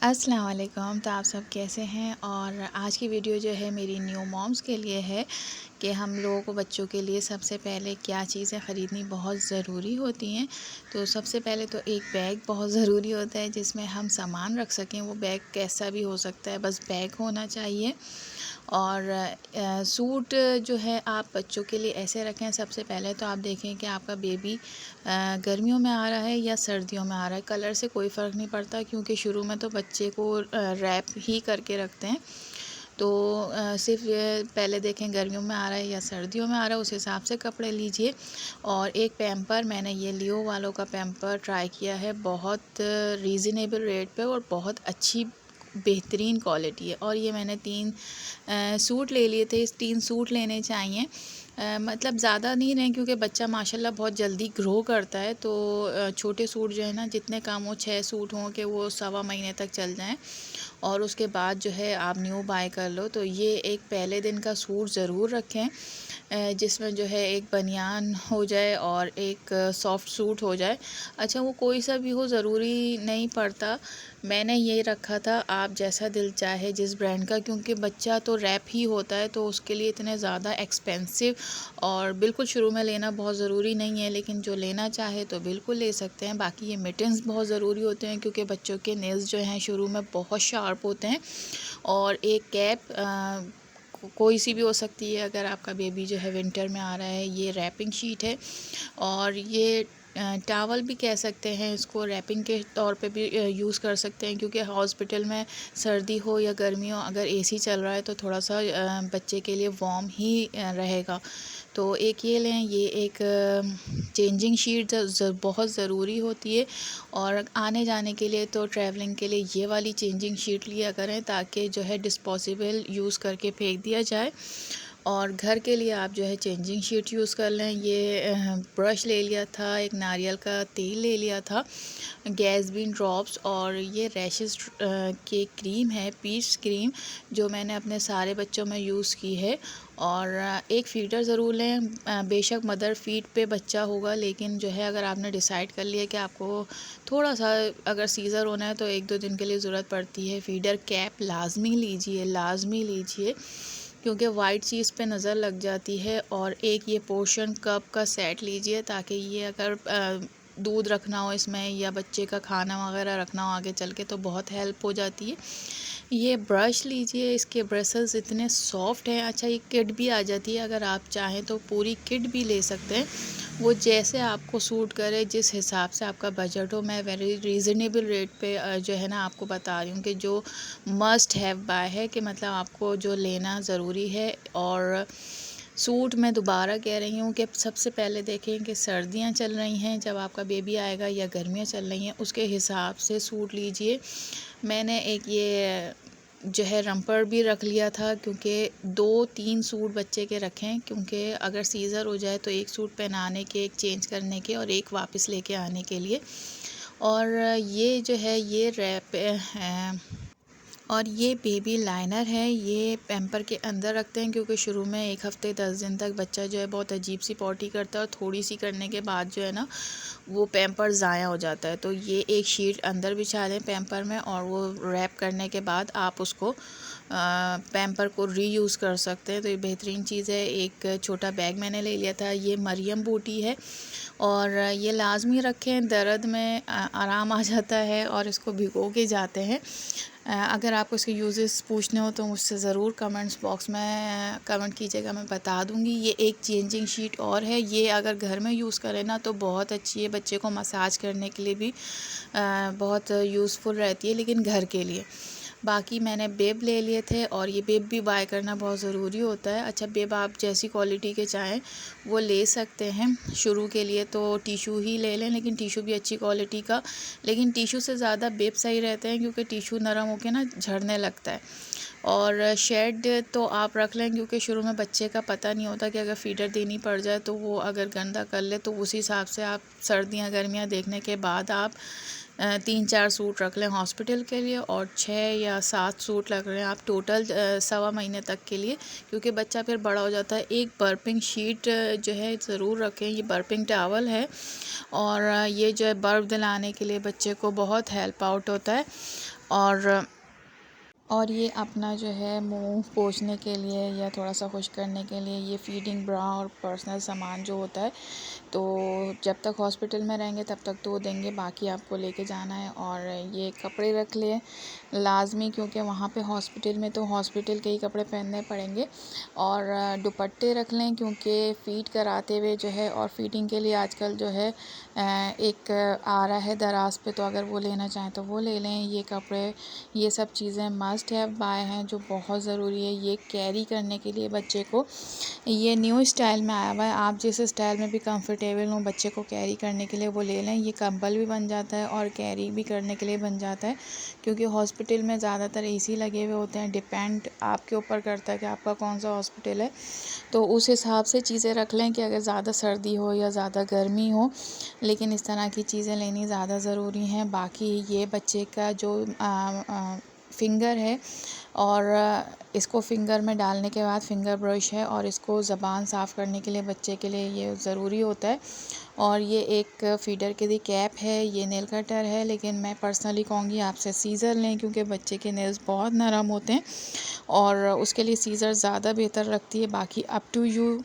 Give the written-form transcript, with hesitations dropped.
अस्सलाम वालेकुम। तो आप सब कैसे हैं? और आज की वीडियो जो है मेरी न्यू मॉम्स के लिए है कि हम लोगों को बच्चों के लिए सबसे पहले क्या चीज़ें ख़रीदनी बहुत ज़रूरी होती हैं। तो सबसे पहले तो एक बैग बहुत ज़रूरी होता है जिसमें हम सामान रख सकें। वो बैग कैसा भी हो सकता है, बस बैग होना चाहिए। और सूट जो है आप बच्चों के लिए ऐसे रखें। सबसे पहले तो आप देखें कि आपका बेबी गर्मियों में आ रहा है या सर्दियों में आ रहा है। कलर से कोई फ़र्क नहीं पड़ता क्योंकि शुरू में तो बच्चे को रैप ही करके रखते हैं। तो सिर्फ़ पहले देखें गर्मियों में आ रहा है या सर्दियों में आ रहा है, उस हिसाब से कपड़े लीजिए। और एक पैम्पर, मैंने ये लियो वालों का पैम्पर ट्राई किया है, बहुत रीज़नेबल रेट पे और बहुत अच्छी बेहतरीन क्वालिटी है। और ये मैंने 3 सूट ले लिए थे। इस 3 सूट लेने चाहिए। मतलब ज़्यादा नहीं रहें क्योंकि बच्चा माशाल्लाह बहुत जल्दी ग्रो करता है। तो छोटे सूट जो है ना, जितने कम हो, 6 सूट हों कि वो सवा महीने तक चल जाएँ और उसके बाद जो है आप न्यू बाय कर लो। तो ये एक पहले दिन का सूट ज़रूर रखें जिसमें जो है एक बनियान हो जाए और एक सॉफ्ट सूट हो जाए। अच्छा, वो कोई सा भी हो, ज़रूरी नहीं पड़ता। मैंने ये रखा था, आप जैसा दिल चाहे जिस ब्रांड का, क्योंकि बच्चा तो रैप ही होता है तो उसके लिए इतने ज़्यादा एक्सपेंसिव और बिल्कुल शुरू में लेना बहुत ज़रूरी नहीं है। लेकिन जो लेना चाहे तो बिल्कुल ले सकते हैं। बाकी ये मिटन्स बहुत ज़रूरी होते हैं क्योंकि बच्चों के नेल्स जो हैं शुरू में बहुत शार्प होते हैं। और एक कैप कोई सी भी हो सकती है अगर आपका बेबी जो है विंटर में आ रहा है। ये रैपिंग शीट है और ये टावल भी कह सकते हैं इसको, रैपिंग के तौर पे भी यूज़ कर सकते हैं क्योंकि हॉस्पिटल में सर्दी हो या गर्मी हो, अगर एसी चल रहा है तो थोड़ा सा बच्चे के लिए वार्म ही रहेगा। तो एक ये लें। ये एक चेंजिंग शीट बहुत ज़रूरी होती है। और आने जाने के लिए तो ट्रैवलिंग के लिए ये वाली चेंजिंग शीट लिया करें ताकि जो है डिस्पोजेबल यूज़ करके फेंक दिया जाए। और घर के लिए आप जो है चेंजिंग शीट यूज़ कर लें। ये ब्रश ले लिया था, एक नारियल का तेल ले लिया था, गैसबीन ड्रॉप्स, और ये रैशेस की क्रीम है, पीच क्रीम, जो मैंने अपने सारे बच्चों में यूज़ की है। और एक फ़ीडर ज़रूर लें। बेशक मदर फीड पे बच्चा होगा, लेकिन जो है अगर आपने डिसाइड कर लिया कि आपको थोड़ा सा अगर सीज़र होना है तो 1-2 दिन के लिए ज़रूरत पड़ती है, फ़ीडर कैप लाजमी लीजिए, लाजमी लीजिए क्योंकि वाइट चीज़ पे नज़र लग जाती है। और एक ये पोर्शन कप का सेट लीजिए ताकि ये अगर दूध रखना हो इसमें या बच्चे का खाना वगैरह रखना हो आगे चल के तो बहुत हेल्प हो जाती है। ये ब्रश लीजिए, इसके ब्रशेस इतने सॉफ्ट हैं। अच्छा, ये किट भी आ जाती है, अगर आप चाहें तो पूरी किट भी ले सकते हैं। वो जैसे आपको सूट करे, जिस हिसाब से आपका बजट हो। मैं वेरी रीज़नेबल रेट पे जो है ना आपको बता रही हूँ कि जो मस्ट हैव बाय है, कि मतलब आपको जो लेना ज़रूरी है। और सूट मैं दोबारा कह रही हूँ कि सबसे पहले देखें कि सर्दियाँ चल रही हैं जब आपका बेबी आएगा या गर्मियाँ चल रही हैं, उसके हिसाब से सूट लीजिए। मैंने एक ये जो है रम्पर भी रख लिया था क्योंकि 2-3 सूट बच्चे के रखें, क्योंकि अगर सीज़र हो जाए तो एक सूट पहनाने के, एक चेंज करने के और एक वापस लेके आने के लिए। और ये जो है ये रैप और ये बेबी लाइनर है। ये पैम्पर के अंदर रखते हैं क्योंकि शुरू में 1 हफ़्ते 10 दिन तक बच्चा जो है बहुत अजीब सी पॉटी करता है और थोड़ी सी करने के बाद जो है ना वो पैम्पर ज़ाया हो जाता है। तो ये एक शीट अंदर बिछा लें पैम्पर में और वो रैप करने के बाद आप उसको पैम्पर को रीयूज़ कर सकते हैं। तो ये बेहतरीन चीज़ है। एक छोटा बैग मैंने ले लिया था, ये मरियम बूटी है और ये लाजमी रखें, दर्द में आराम आ जाता है और इसको भिगो के जाते हैं। अगर आपको इसके यूज़ेस पूछने हो तो मुझसे ज़रूर कमेंट्स बॉक्स में कमेंट कीजिएगा, मैं बता दूँगी। ये एक चेंजिंग शीट और है, ये अगर घर में यूज़ करें ना तो बहुत अच्छी है, बच्चे को मसाज करने के लिए भी बहुत यूज़फुल रहती है, लेकिन घर के लिए। बाकी मैंने बेब ले लिए थे और ये बेब भी बाय करना बहुत ज़रूरी होता है। अच्छा, बेब आप जैसी क्वालिटी के चाहें वो ले सकते हैं। शुरू के लिए तो टिशू ही ले लें, लेकिन टिशू भी अच्छी क्वालिटी का, लेकिन टिशू से ज़्यादा बेब सही रहते हैं क्योंकि टिशू नरम होकर ना झड़ने लगता है। और शेड तो आप रख लें क्योंकि शुरू में बच्चे का पता नहीं होता कि अगर फ़ीडर देनी पड़ जाए तो वो अगर गंदा कर ले, तो उस हिसाब से आप सर्दियाँ गर्मियाँ देखने के बाद आप 3-4 सूट रख लें हॉस्पिटल के लिए और 6 या 7 सूट रख लें आप टोटल सवा महीने तक के लिए, क्योंकि बच्चा फिर बड़ा हो जाता है। एक बर्पिंग शीट जो है ज़रूर रखें, ये बर्पिंग टावल है और ये जो है बर्फ़ दिलाने के लिए बच्चे को बहुत हेल्प आउट होता है। और ये अपना जो है मुंह पोंछने के लिए या थोड़ा सा खुश करने के लिए ये फीडिंग ब्रा और पर्सनल सामान जो होता है, तो जब तक हॉस्पिटल में रहेंगे तब तक तो देंगे, बाकी आपको लेके जाना है। और ये कपड़े रख लिए लाजमी, क्योंकि वहाँ पे हॉस्पिटल में तो हॉस्पिटल के ही कपड़े पहनने पड़ेंगे। और दुपट्टे रख लें, क्योंकि फ़ीड कराते हुए जो है और फीडिंग के लिए आजकल जो है एक आ रहा है दराज पे, तो अगर वो लेना चाहें तो वो ले लें। ये कपड़े, ये सब चीज़ें मस्ट हैव बाय हैं जो बहुत ज़रूरी है ये कैरी करने के लिए बच्चे को। ये न्यू स्टाइल में आया हुआ है, आप जिस स्टाइल में भी कंफर्टेबल हो बच्चे को कैरी करने के लिए वो ले लें। ये कंबल भी बन जाता है और कैरी भी करने के लिए बन जाता है, क्योंकि हॉस्पिटल में ज़्यादातर एसी लगे हुए होते हैं। डिपेंड आपके ऊपर करता है कि आपका कौन सा हॉस्पिटल है, तो उस हिसाब से चीज़ें रख लें कि अगर ज़्यादा सर्दी हो या ज़्यादा गर्मी हो, लेकिन इस तरह की चीज़ें लेनी ज़्यादा ज़रूरी हैं। बाकी ये बच्चे का जो फिंगर है, और इसको फिंगर में डालने के बाद फिंगर ब्रश है, और इसको ज़बान साफ़ करने के लिए बच्चे के लिए ये ज़रूरी होता है। और ये एक फ़ीडर के लिए कैप है, ये नेल कटर है, लेकिन मैं पर्सनली कहूँगी आपसे सीज़र लें, क्योंकि बच्चे के नेल्स बहुत नरम होते हैं और उसके लिए सीज़र ज़्यादा बेहतर रखती है। बाकी अप टू यू,